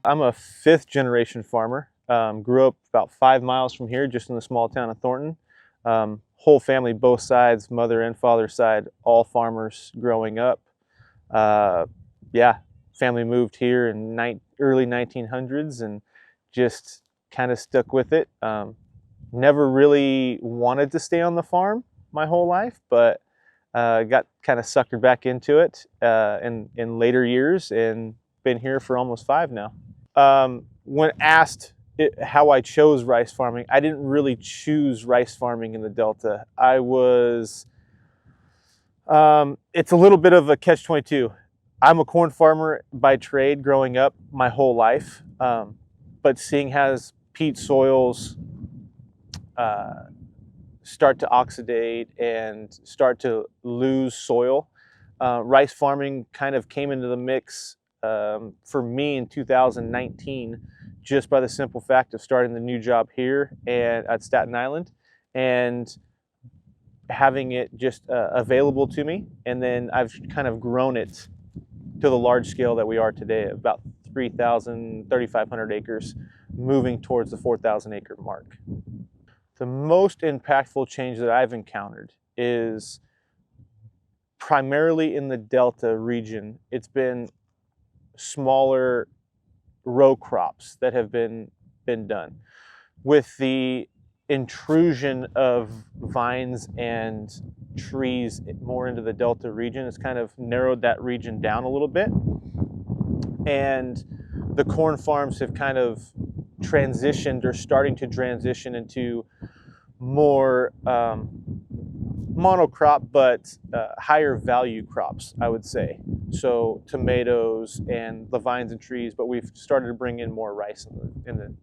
I'm a fifth generation farmer. Grew up about 5 miles from here, just in the small town of Thornton. Whole family, both sides, mother and father side, all farmers growing up. Yeah, family moved here in early 1900s and just kind of stuck with it. Never really wanted to stay on the farm my whole life, but got kind of suckered back into it in later years and been here for almost 5 now. When asked how I chose rice farming, I didn't really choose rice farming in the Delta. It's a little bit of a catch-22. I'm a corn farmer by trade growing up my whole life, but seeing as peat soils start to oxidate and start to lose soil, rice farming kind of came into the mix for me in 2019, just by the simple fact of starting the new job here and at Staten Island and having it just available to me. And then I've kind of grown it to the large scale that we are today, about 3,500 acres, moving towards the 4,000 acre mark. The most impactful change that I've encountered is primarily in the Delta region. It's been smaller row crops that have been done. With the intrusion of vines and trees more into the Delta region, it's kind of narrowed that region down a little bit. And the corn farms have kind of transitioned or starting to transition into more monocrop, but higher value crops, I would say. So tomatoes and the vines and trees, but we've started to bring in more rice in the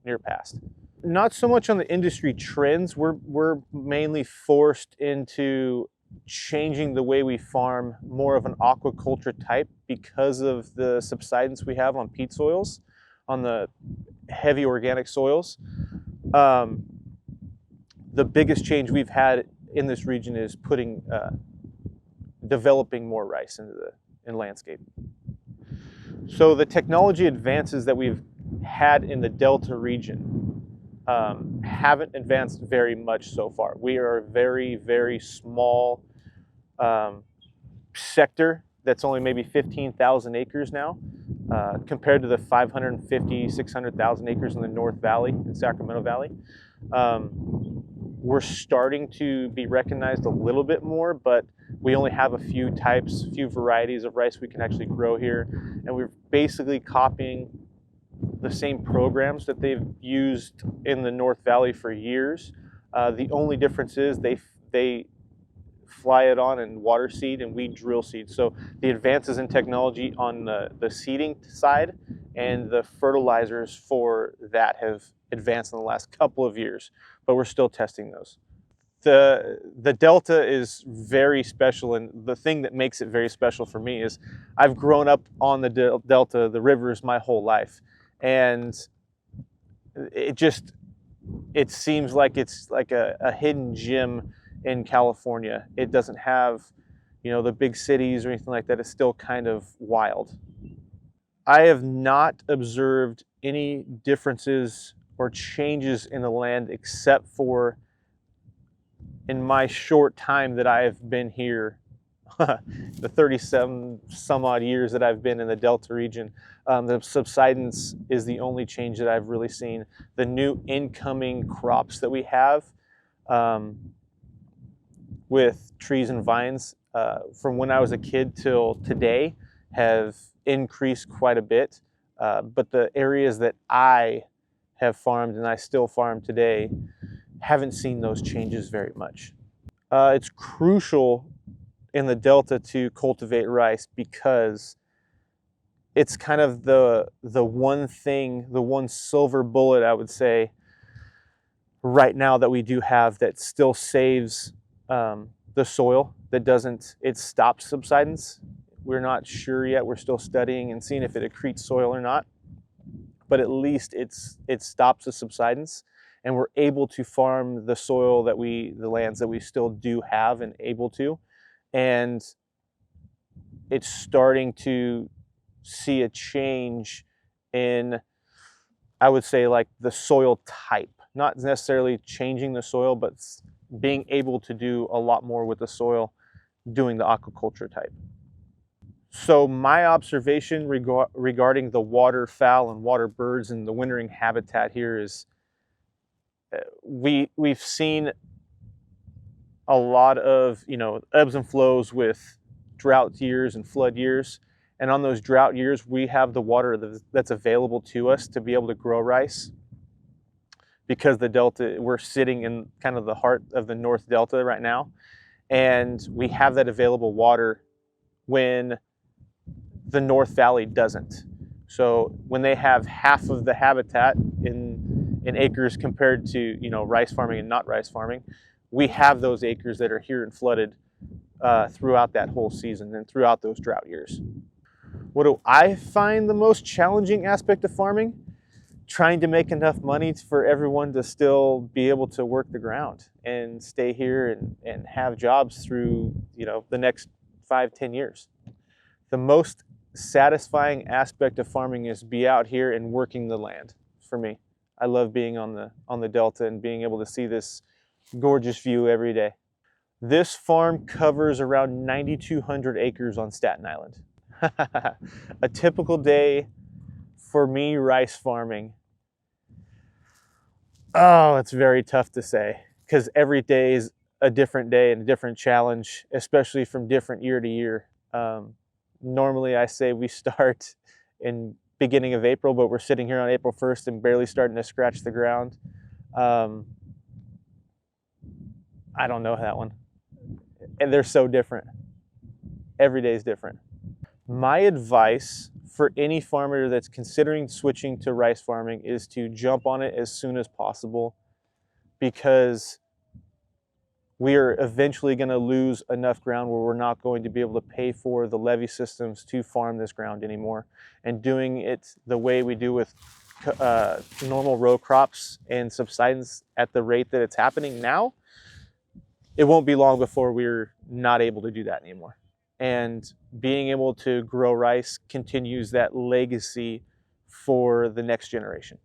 near past. Not so much on the industry trends. We're mainly forced into changing the way we farm, more of an aquaculture type because of the subsidence we have on peat soils, on the heavy organic soils. The biggest change we've had in this region is developing more rice in landscape. So the technology advances that we've had in the Delta region haven't advanced very much so far. We are a very, very small sector that's only maybe 15,000 acres now, compared to the 550, 600,000 acres in the North Valley, in Sacramento Valley. We're starting to be recognized a little bit more, but we only have a few varieties of rice we can actually grow here. And we're basically copying the same programs that they've used in the North Valley for years. The only difference is they fly it on and water seed, and we drill seed. So the advances in technology on the seeding side and the fertilizers for that have advanced in the last couple of years, but we're still testing those. The Delta is very special, and the thing that makes it very special for me is I've grown up on the Delta, the rivers, my whole life, and it seems like it's like a hidden gem in California. It doesn't have, the big cities or anything like that. It's still kind of wild. I have not observed any differences or changes in the land except for in my short time that I have been here, the 37 some odd years that I've been in the Delta region. The subsidence is the only change that I've really seen. The new incoming crops that we have with trees and vines from when I was a kid till today have increased quite a bit. But the areas that I have farmed and I still farm today haven't seen those changes very much. It's crucial in the Delta to cultivate rice because it's kind of the one thing, the one silver bullet, I would say, right now that we do have that still saves the soil, it stops subsidence. We're not sure yet. We're still studying and seeing if it accretes soil or not, but at least it stops the subsidence, and we're able to farm the soil the lands that we still do have and able to, and it's starting to see a change in, I would say, like the soil type, not necessarily changing the soil, but being able to do a lot more with the soil doing the aquaculture type. So my observation regarding the waterfowl and water birds and the wintering habitat here is we've seen a lot of, you know, ebbs and flows with drought years and flood years. And on those drought years, we have the water that's available to us to be able to grow rice. Because the Delta, we're sitting in kind of the heart of the North Delta right now. And we have that available water when the North Valley doesn't. So when they have half of the habitat in acres compared to, you know, rice farming and not rice farming, we have those acres that are here and flooded throughout that whole season and throughout those drought years. What do I find the most challenging aspect of farming? Trying to make enough money for everyone to still be able to work the ground and stay here and have jobs through, you know, the next 5-10 years. The most satisfying aspect of farming is be out here and working the land for me. I love being on the Delta and being able to see this gorgeous view every day. This farm covers around 9,200 acres on Staten Island. A typical day for me rice farming. Oh, it's very tough to say because every day is a different day and a different challenge, especially from different year to year. Normally I say we start in beginning of April, but we're sitting here on April 1st and barely starting to scratch the ground. I don't know that one. And they're so different. Every day is different. My advice for any farmer that's considering switching to rice farming is to jump on it as soon as possible, because we are eventually going to lose enough ground where we're not going to be able to pay for the levee systems to farm this ground anymore. And doing it the way we do with normal row crops and subsidence at the rate that it's happening now, it won't be long before we're not able to do that anymore. And being able to grow rice continues that legacy for the next generation.